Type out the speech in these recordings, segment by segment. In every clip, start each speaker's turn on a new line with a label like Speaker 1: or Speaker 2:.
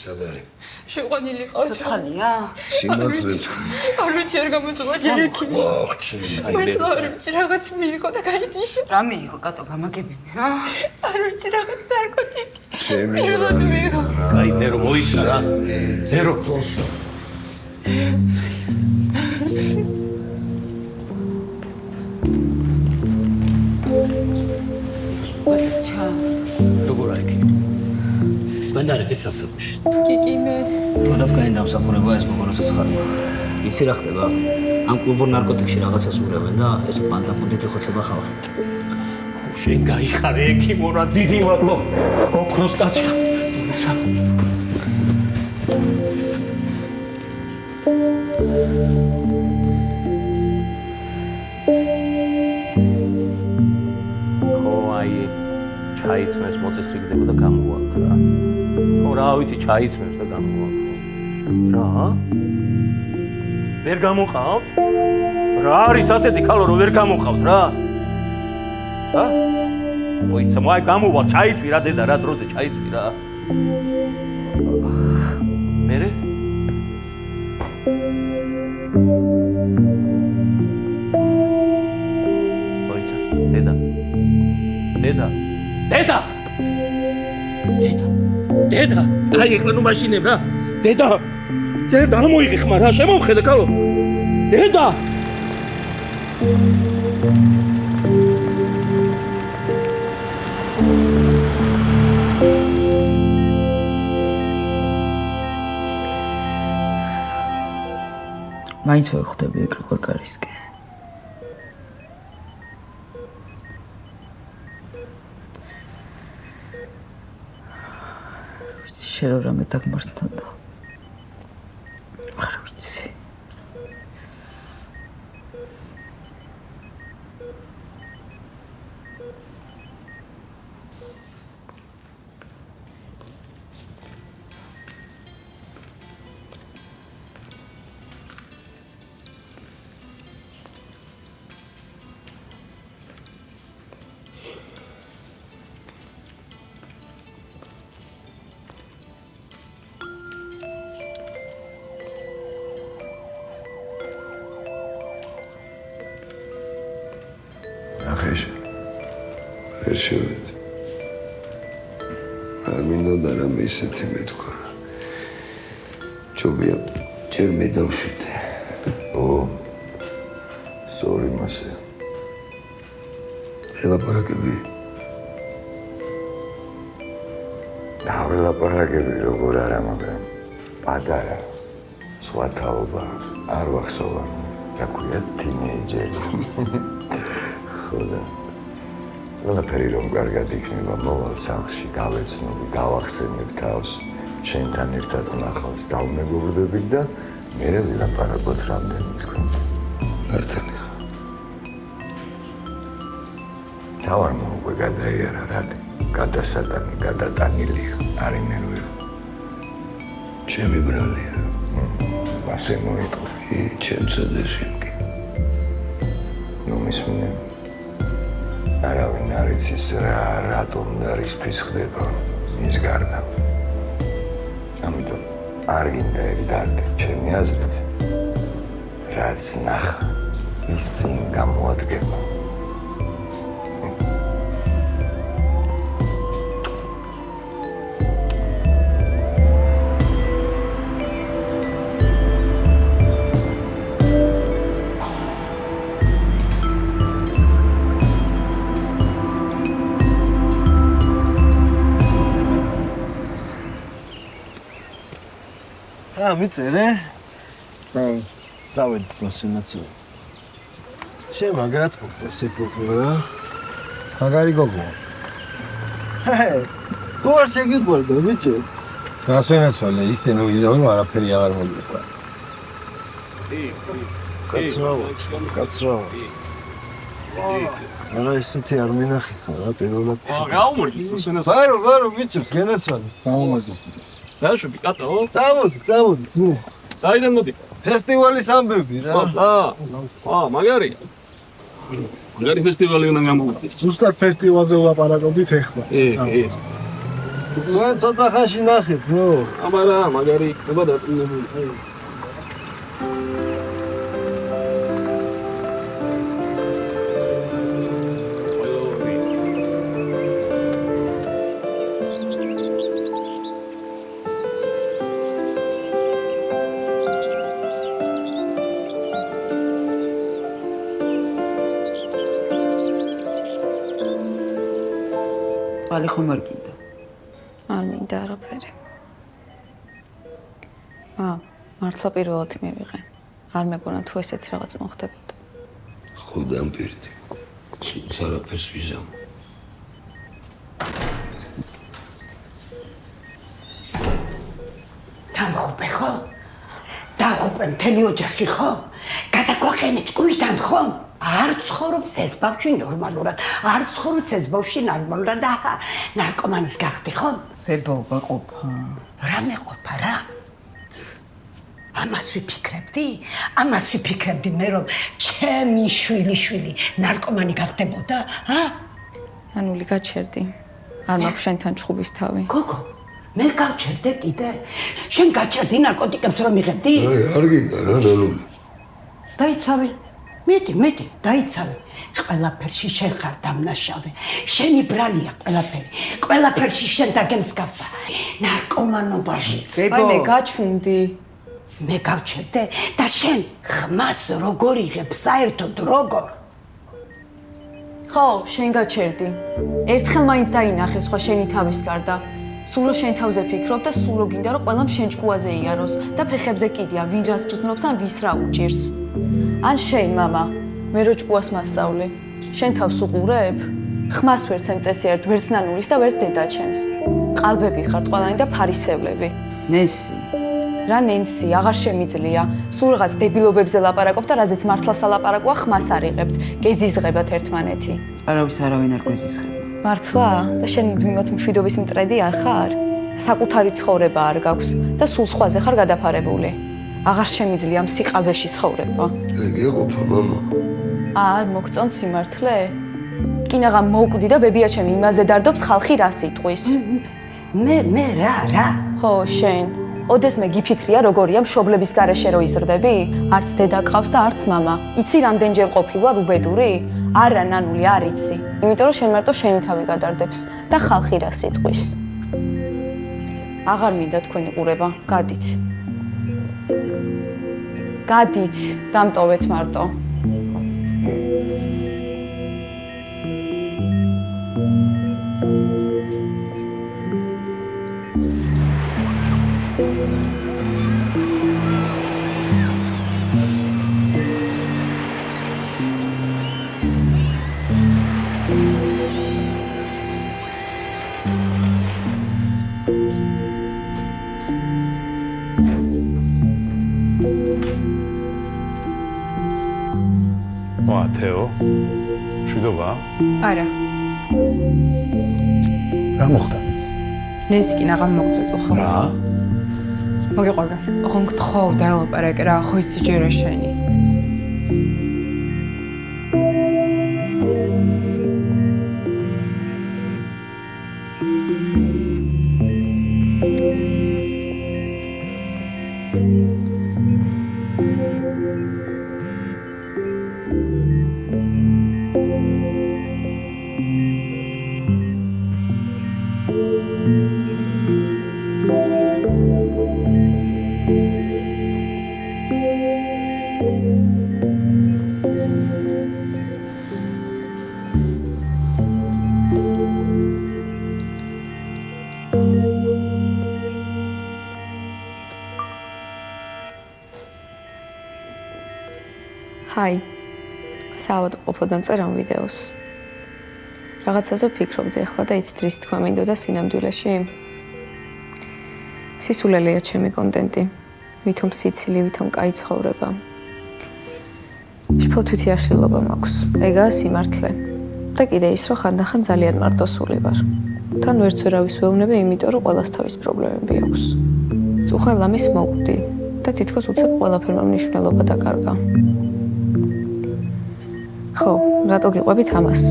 Speaker 1: სადარი
Speaker 2: შეყვანილი ყავს.
Speaker 3: ცოცხალია?
Speaker 1: სიმართლე
Speaker 2: არ ვიცი არ გამოწვა ჯერ იქით. მართლა რაღაც მიიღო და გაიწიშო.
Speaker 3: რა მიიღო კატო გამაგებინე, ჰა?
Speaker 2: არ ვიცი რაღაც ნარკოტიკი.
Speaker 1: ჩემი
Speaker 4: აი ნერო მოიცა რა. ზერო.
Speaker 3: ჩა.
Speaker 4: როგორ აიქი? მანდ არის ეცასებაში.
Speaker 2: კი მე.
Speaker 5: თქვენი დამსახურება ეს მოგონა ცოცხალია. იცი რა ხდება? ამ კლუბურ ნარკოტიკში რაღაცას ურევენ და ეს პანდაპონდით ეხოცება ხალხი.
Speaker 4: შენ გაიხარე ექიმორა დიდი მადლობა. ოქროს კაცი. თუმცა ჩაიცმეს მოწესრიგდება და გამოვალთ რა. ხო რა ვიცი ჩაიცმეს და გამოვალთ. რა? ვერ გამოყავთ? რა არის ასეთი ქალო რომ ვერ გამოყავთ რა? ჰა? მოიცა მოი გამოვალ ჩაიცვი რა დედა რა დროზე ჩაიცვი რა. მერე? მოიცა დედა. დედა დედა დედა აი ეხლა ნუ მაშინებ რა დედა დედა ამოიღე ხმა რა შემოვხედე კალო დედა
Speaker 3: მაინც ვერ ხვდები ეგ როგორ კარისკენ. შენ რამე დაგმართონდა. არ ვიცი.
Speaker 1: ვერ შევედი. არ მინდოდა რამე ისეთი მეთქვა. ჯობია ჯერ მე დავშვიდე. სორი მასე. ელაპარაკები.
Speaker 6: დაველაპარაკები როგორ არა, მაგრამ პატარა სხვა თაობა არ ვახსოვა. დაგვია თინეიჯერი. ხოდა ყველაფერი რომ კარგად იქნება მოვალ სახლში გავეცნობი, გავახსენებ თავს, შენთან ერთად ვნახავთ, დავმეგობრდებით და მერე ვილაპარაკოთ რამდენიც გვინდა.
Speaker 1: მართალი ხარ.
Speaker 6: თავარმა უკვე გადაიარა რად, გადასატანი, გადატანილი არ იმერვება.
Speaker 1: ჩემი ბრალია.
Speaker 6: ასე მოიტყო.
Speaker 1: ჩემცოდეს იმკი.
Speaker 6: ნუ მისმინე. არავინ არ იცის რა რატომ და რისთვის ხდება ის გარდა. ამიტომ არ გინდა ეგ დარდე ჩემი აზრით. რაც ნახა ის წინ გამოადგება.
Speaker 7: მიწერე? წავედი წასვენაცო. შენ მაგრად მოგწეს ეფოქო რა?
Speaker 8: მაგარი გოგო.
Speaker 7: თუ არ შეგიყვარდა ბიჭო?
Speaker 8: წასვენაცვალე ისე ნუ იზაურო არაფერი აღარ მოგიყვარ.
Speaker 7: კაცრავა. არა ისეთი არ მინახეთ რა პირველად.
Speaker 4: გაუმორჩი წასვენაცვალე.
Speaker 7: ბარო ბიჭებს გენაცვალე.
Speaker 8: გაუმორჩის ბიჭებს.
Speaker 4: დაშვი კატო?
Speaker 7: წავოდი ძმო.
Speaker 4: საიდან მოდი?
Speaker 7: ფესტივალის ამბები რა.
Speaker 4: მაგარია. მაგარი ფესტივალი უნდა გამოვიდეს.
Speaker 7: ზუსტად ფესტივალზე ვლაპარაკობთ ეხლა. თქვენ ცოტა ხანში ნახეთ, ნუ.
Speaker 9: აბა რა, მაგარი იქნება დაწმინებული.
Speaker 3: წყალი ხომ არ გინდა?
Speaker 2: არ მინდა არაფერი. მართლა პირველად მივიღე. არ მეგონა თუ ესეთი რაღაც მოხდებოდა.
Speaker 1: ხო დამპირდი. სულც არაფერს ვიზამ.
Speaker 10: დამხუპე ხო? დამხუპე მთელი ოჯახი ხო? გადაგვაყენე ჭკუიდან ხო? არ ცხოვრობს ეს ბავშვი ნორმალურად, არ ცხოვრობს ეს ბავშვი ნორმალურად და ნარკომანის გახდი ხო?
Speaker 3: ბებობა ყოფა.
Speaker 10: რა მეყოფა რა? ამას ვიფიქრებდი მე რომ ჩემი შვილი ნარკომანი გახდებოდა,
Speaker 2: ნანული გაჩერდი. არ მაქვს შენთან ჩხუბის თავი.
Speaker 10: გოგო, მე გავჩერდე კიდე? შენ გაჩერდი ნარკოტიკებს რომ იღებდი?
Speaker 1: არ გინდა რა ნანული.
Speaker 10: დაიცავი. მეტი, დაიცავი. ყველაფერში შენ ხარ დამნაშავე. შენი ბრალია ყველაფერი. ყველაფერში შენ დაგემსგავსა. ნარკომანობაშიც.
Speaker 2: აი მე გაჩვენდი.
Speaker 10: მე გავჩერდე და შენ ხმას როგორ იღებ საერთოდ როგორ?
Speaker 2: ხო, შენ გაჩერდი. ერთხელ მაინც დაინახე სხვა შენი თავის გარდა. სულ რო შენ თავზე ფიქრობ და სულ რო გინდა რომ ყველამ შენ ჭკუაზე იაროს და ფეხებზე კიდია ვინ რას გრძნობს ან ვის რა უჭირს. ან შენ მამა, მე რო ჭკუას მასწავლი. შენ თავს უყურებ? ხმას ვერც ემწესიერთ, ვერც ნანულის და ვერც დედაჩემს. ყალბები ხართ ყველანი და ფარისევლები.
Speaker 3: ნესი.
Speaker 2: რა ნენსი, აღარ შემიძლია. სულ რაღაც დებილობებზე ლაპარაკობ და რაზეც მართლა სალაპარაკოა ხმას არ იღებთ. გეზიზღებათ ერთმანეთი.
Speaker 3: არავინ არ გვეზიზღება.
Speaker 2: მართლა? და შენ მუდმივად მშვიდობის მტრედი არ ხარ? საკუთარი ცხოვრება არ გაქვს და სულ სხვაზე ხარ გადაფარებული. აღარ შემიძლია მსიყალბეში ცხოვრება.
Speaker 1: ეგ ეყოფა მამა.
Speaker 2: არ მოგწონს სიმართლე? კინაღა მოვკვდი და ბებია ჩემი იმაზე დარდობს ხალხი რა სიტყვის.
Speaker 10: მე რა?
Speaker 2: ხო, შენ. ოდესმე გიფიქრია როგორია მშობლების გარეშე რო იზრდები? არც დედა ყავს და არც მამა. იცი რამდენჯერ ყოფილვარ უბედური? არა ნანული, არ იცი. იმიტომ რომ შენ მარტო შენი თავი გადარდებს და ხალხი რა სიტყვის. აღარ მინდა თქვენი ყურება, გადით. გადით, დამტოვეთ მარტო.
Speaker 4: თეო, შვიდობა?
Speaker 2: არა.
Speaker 4: რა მოხდა?
Speaker 2: ნესკინ აღარ მოგწეწო ხო?
Speaker 4: რა?
Speaker 2: მოგიყვება. ოღონდ გთხოვ დაელაპარაკე რა, ხო იცი ჯერა შენი. ჰაი, საავადმყოფოდან წერამ ვიდეოს. რაღაცაზე ვფიქრობდი ახლა და იცით რის თქმა მინდოდა სინამდვილეში? სისულელეა ჩემი კონტენტი, ვითომ სიცილი, ვითომ კაი ცხოვრება. შფოთვითი აშლილობა მაქვს, ეგაა სიმართლე. და კიდე ის, რომ ხანდახან ძალიან მარტოსული ვარ. თან ვერც ვერავის ვეუბნები, იმიტომ რომ ყველას თავის პრობლემები აქვს. წუხელ ამის მოვკვდი და თითქოს უცებ ყველაფერმა მნიშვნელობა დაკარგა. ხო, რატო გიყვებით ამას?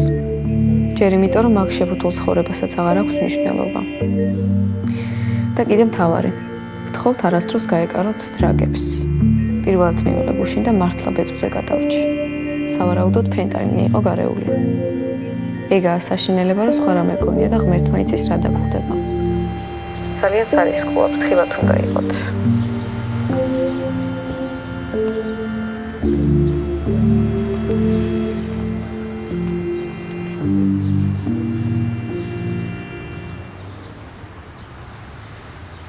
Speaker 2: ჯერ იმიტომ, რომ მაგ შეფუთულ ცხოვრებასაც აღარ აქვს მნიშვნელობა. და კიდე მთავარი. გთხოვთ არასდროს გაეკაროთ დრაგებს. პირველად მივიღე გუშინ და მართლა ბეწვზე გადავრჩი. სავარაუდოდ ფენტანილი იყო გარეული. ეგაა საშინელება, რომ სხვა რამე გონია და ღმერთმა იცის რა დაგხვდება. ძალიან სარისკოა, ფრთხილად უნდა იყოთ.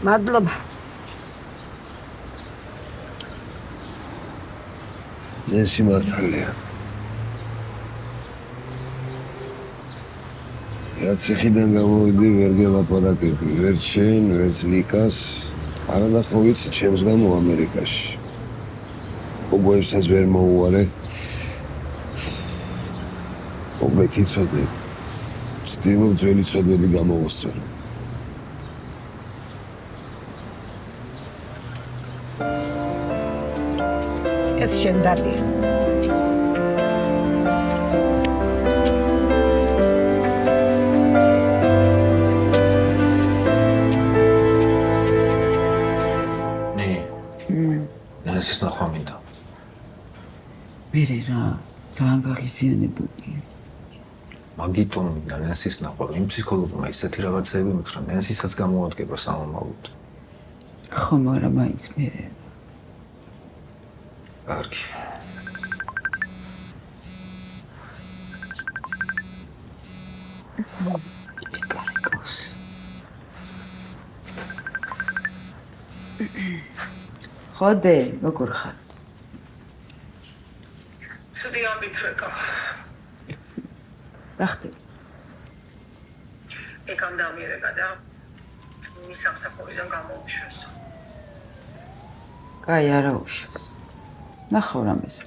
Speaker 10: მადლობა.
Speaker 1: ნენსი მართალია. რაც ხიდან გამოვიდი, ვერ გელაპარაკები, ვერც შენ, ვერც ლიკას, არადა ხო ვიცი ჩემს გამო ამერიკაში. ოღონდ ვერ მოუარე. მოკლედ იცოდე, ცდილობ ძველი ცოდვები გამოვასწორო.
Speaker 10: ეს შენ დალია.
Speaker 6: ეს ნახვა მინდა.
Speaker 3: მერე რა, ძალიან გაღიზიანებული.
Speaker 6: მაგითო მინდა ნენსის ნახვა, იმ ფსიქოლოგმა ისეთი რაღაცები მითხრა, ნენსისაც გამოადგება სამომავლოდ.
Speaker 3: ხო, მაგრამ მაინც მერე.
Speaker 6: კარგი.
Speaker 3: კარგავს. ხოდე, როგორ ხარ?
Speaker 11: ცუდი ამბითრეკა.
Speaker 3: რა ხდება?
Speaker 11: ეკამ დამიერება და მის სამსახურიდან გამოვიშვეს.
Speaker 3: კაი, არა უშავს. ნახავ რამეს.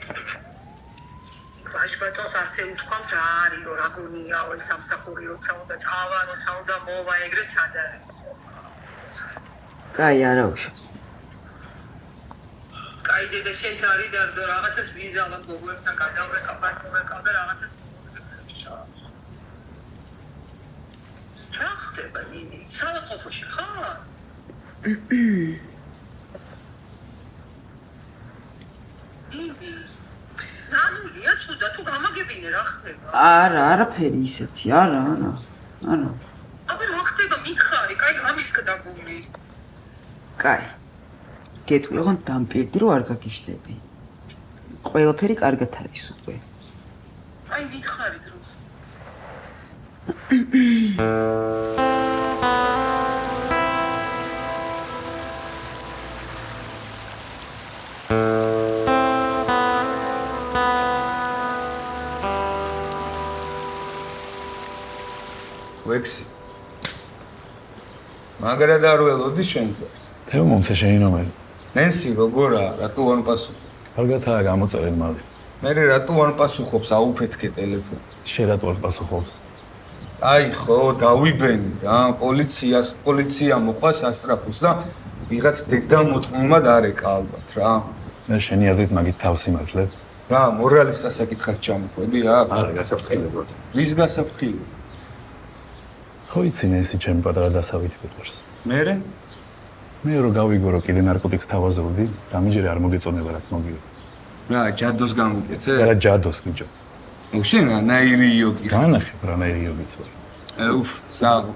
Speaker 11: ვაჟ ბატონს ასე უთქვამთ რა არის, რომ რა გონიაო ეს სამსახური, როცა უნდა წავა, როცა უნდა მოვა, ეგრე სად არის?
Speaker 3: კაი, არა უშავს.
Speaker 11: კაი დედა შენც არის და რაღაცას ვიზალა გოგოებთან გადავრეკა, პარტნიორეკა და რაღაცას მოვიდა. რა ხდება ნინი? საავადმყოფოში ხარ? ნინი ნამულია ცუდა თუ გამაგებინე რა ხდება?
Speaker 3: არა, არაფერი ისეთი, არა.
Speaker 11: აბა რა ხდება მითხარი? კაი ამის გადაგული.
Speaker 3: კაი. გეტყვი, ოღონდ დამპირდი, რომ არ გაგიჟდები. ყველაფერი კარგად არის უკვე.
Speaker 11: აი მითხარი დროს.
Speaker 6: ვექსი. მაგრად არ ველოდი შენსაც.
Speaker 12: თეო მომცა შენი ნომერი.
Speaker 6: ნენსი როგორა, რატო არ პასუხობ?
Speaker 12: კარგადაა გამოწერენ მალე.
Speaker 6: მე რატო არ პასუხობს, აუფეთქე ტელეფონი.
Speaker 12: შენ რატო არ პასუხობს?
Speaker 6: აი ხო, დავიბენი რა, პოლიცია მოყვა სასწრაფოს და ვიღაც დედა მოწმობა დარეკა ალბათ რა.
Speaker 12: მე შენი აზრით მაგით თავს იმართლებ?
Speaker 6: რა, მორალის სასაკითხად ჩამოყვები რა?
Speaker 12: არა, გასაფრთხილებლად.
Speaker 6: ვის გასაფრთხილებლად?
Speaker 12: ხო იცი ნენსი ჩემი პატარა დასავითი პეტრს.
Speaker 6: მერე?
Speaker 12: მე რო გავიგო რომ კიდე ნარკოტიკს თავაზობდი, დამიჯერე არ მოგეწონება რაც მოგიო.
Speaker 6: რა, ჯადოს გამოგეთე?
Speaker 12: არა, ჯადოს გიჯო.
Speaker 6: შენ რანაირი იოგი?
Speaker 12: განახებ რანაირი იოგიც ვარ.
Speaker 6: უფ, საღო.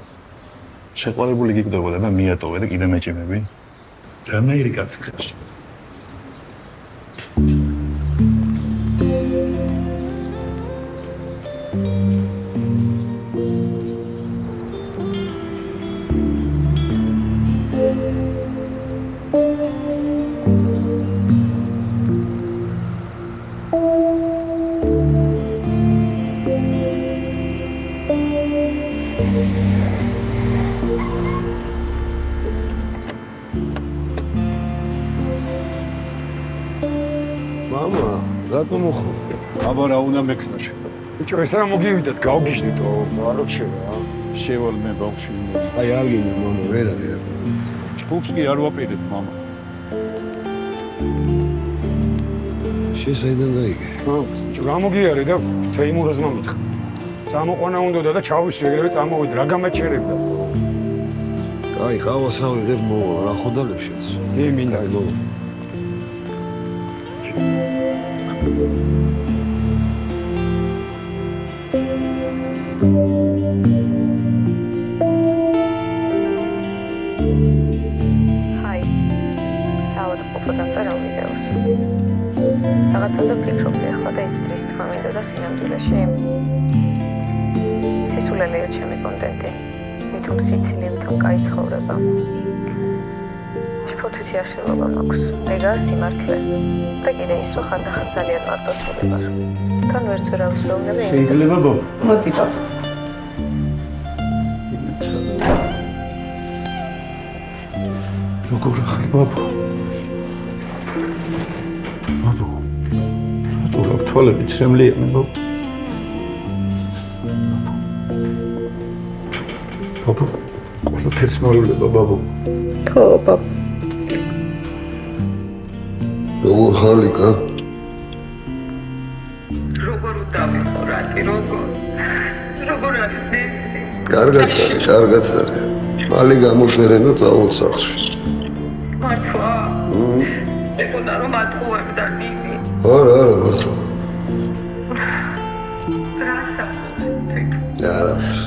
Speaker 12: შეყვარებული გიკვდებოდა და მიატოვე და კიდე მეჭიმები. რანაირი კაცი ხარ.
Speaker 1: მამა, რატომ მოხო?
Speaker 7: აბა რა უნდა მექნა შენ? ბიჭო, ეს რა მოგივიდათ, გავგიჟდითო, არ შევა. შევალ მე ბავშვი.
Speaker 1: აი არ გინდა მამა, ვერ არის რა.
Speaker 7: ჭუბს კი არ ვაპირებ, მამა.
Speaker 1: შენ საიდან გაიგე?
Speaker 7: ბიჭო, გამოგიარე და თეიმურაზმა მითხრა. წამოყვანა უნდა და ჩავისვი ეგრევე წამოვიდე რა გამაჩერებდა.
Speaker 1: კაი, ყავას ავიღებ მოვა, რა ხოდალებ შეც.
Speaker 7: მინდა.
Speaker 1: კაი, მოვა.
Speaker 13: Hi. Საუბრობ პოპულარულ ვიდეოს. რაღაცაზე ფიქრობდი ახლა და ის დრის თქმა მინდა და სინამდვილეში სისულელეა ჩემი კონტენტი. მithom სიცილი, მithom კაი ცხოვრება. შფოთვითი აშლილობა მაქვს. ეგაა სიმართლე. და კიდე ის რომ ხანდახან ძალიან მარტოსული ვარ. თან ვერც ვერავის ვეუბნები.
Speaker 12: შეიძლება ბობ?
Speaker 2: მოდი ბაბ.
Speaker 12: როგორ ახალი ბაბო? ბაბო. რატო რა თვალები ცრემლიანი ბაბო? ბაბო. ყველაფერს მოულება ბაბო.
Speaker 13: ხო, ბაბ.
Speaker 1: როგორ ხალიკა?
Speaker 11: როგორ დავიყო რატი როგორ არის ნესი?
Speaker 1: კარგად არის. მალე გამოწერენ და წავალ სახლში.
Speaker 11: მართლა? ეხლა რომ ატყუებდა ნინი.
Speaker 1: არა, მართლა.
Speaker 11: რასაკვირველია?
Speaker 1: არაფერს.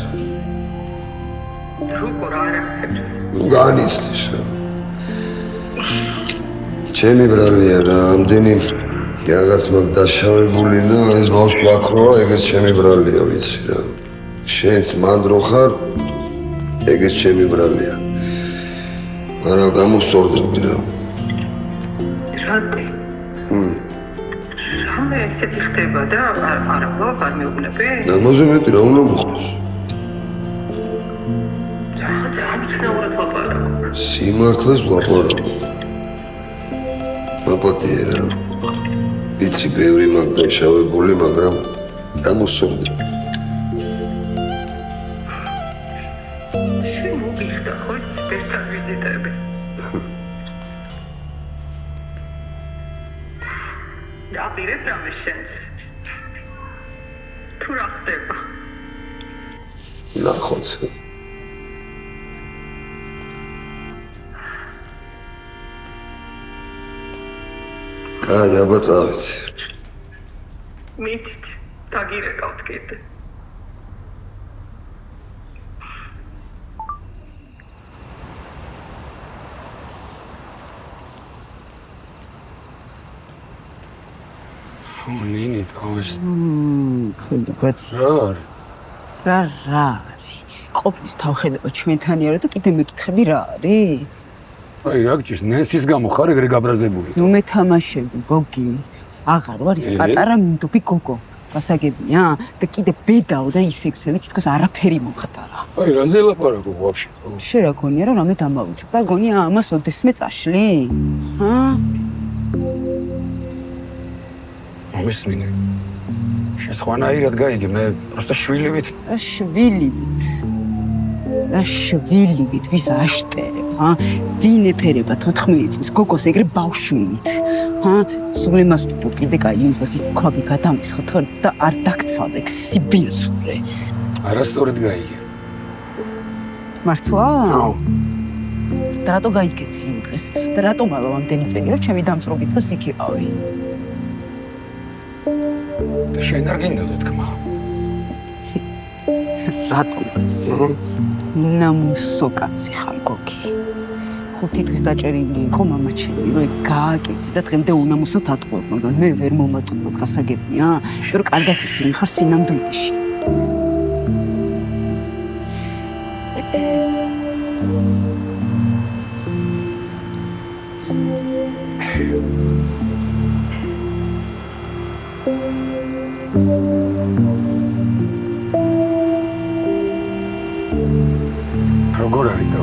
Speaker 11: როგორ არაფერს?
Speaker 1: განიცდის. ჩემი ბრალია რა, ამდენი რაღაც მაგ დაშავებული და ეს ბავშვი აქროა, ეგეც ჩემი ბრალია, ვიცი რა. შენც მანდრო ხარ, ეგეც ჩემი ბრალია. მაგრამ გამოსორდები რა.
Speaker 11: რატი? რამე ესეთი ხდება და არ მეუბნები?
Speaker 1: ამაზე მეტი რა უნდა მოხდეს?
Speaker 11: ძალიან ლაპარაკო.
Speaker 1: სიმართლეს ვლაპარაკო. მაპატიე რა. ვიცი ბევრი მაგ დაშავებული, მაგრამ გამოსორდები.
Speaker 11: შენ მოგიხდა ხო ის ერთად ვიზიტები? დაპირებ რამე შენს? თუ რა ხდება?
Speaker 1: ნახოთ. კაი, აბა წავით.
Speaker 11: მითით, დაგირეკავთ კიდე.
Speaker 7: ნინი თავის.
Speaker 3: ხოდიკაც. რა არის? ყოფნის თავხედება ჩვენთანია და კიდე მეკითხები რა არის?
Speaker 7: აი რა გჭირს ნენსის გამო ხარ ეგრე გაბრაზებული?
Speaker 3: ნუ მეთამაშები, გოგი. აღარ ვარ ის პატარა მინდობი გოგო. გასაგებია? და კიდე ბედაო და ის ექსელი თითქოს არაფერი მომხდარა.
Speaker 7: აი რაზე ლაპარაკობ ვაფშე?
Speaker 3: შენ რა გონია რომ რამე დამავიწყდა? გონია ამას ოდესმე წაშლი? ჰა?
Speaker 7: მისმინე. შენ სხვანაირად გაიგე, მე პროსტა შვილივით. რა შვილივით ვის აშტერებ, ჰა? ვინ ეფერება 14 წლის გოგოს ეგრე ბავშვით? ჰა? სულ იმას ვთქვი, კიდე კაი იმ დროს ის ქვაბი გადამისხოთ და არ დაგცალდე სიბილსურე. არასწორად გაიგე.
Speaker 3: მართლა? და რატო გაიგეცი იმ დღეს? და რატომ ალა ამდენი წელი რომ ჩემი დამწრობის დღეს იქ იყავი?
Speaker 7: და შენ არ გინდოდა თქმა?
Speaker 3: რატომაც? ნამუსო კაცი ხარ გოგი. 5 დღის დაჭერილი იყო მამა ჩემი, რომ გააკეთე და დღემდე უნამუსოდ ატყუებ, მაგრამ მე ვერ მომატყუებ, გასაგებია? იმიტომ რომ კარგად ისინი ხარ სინამდვილეში.
Speaker 7: როგორ არის და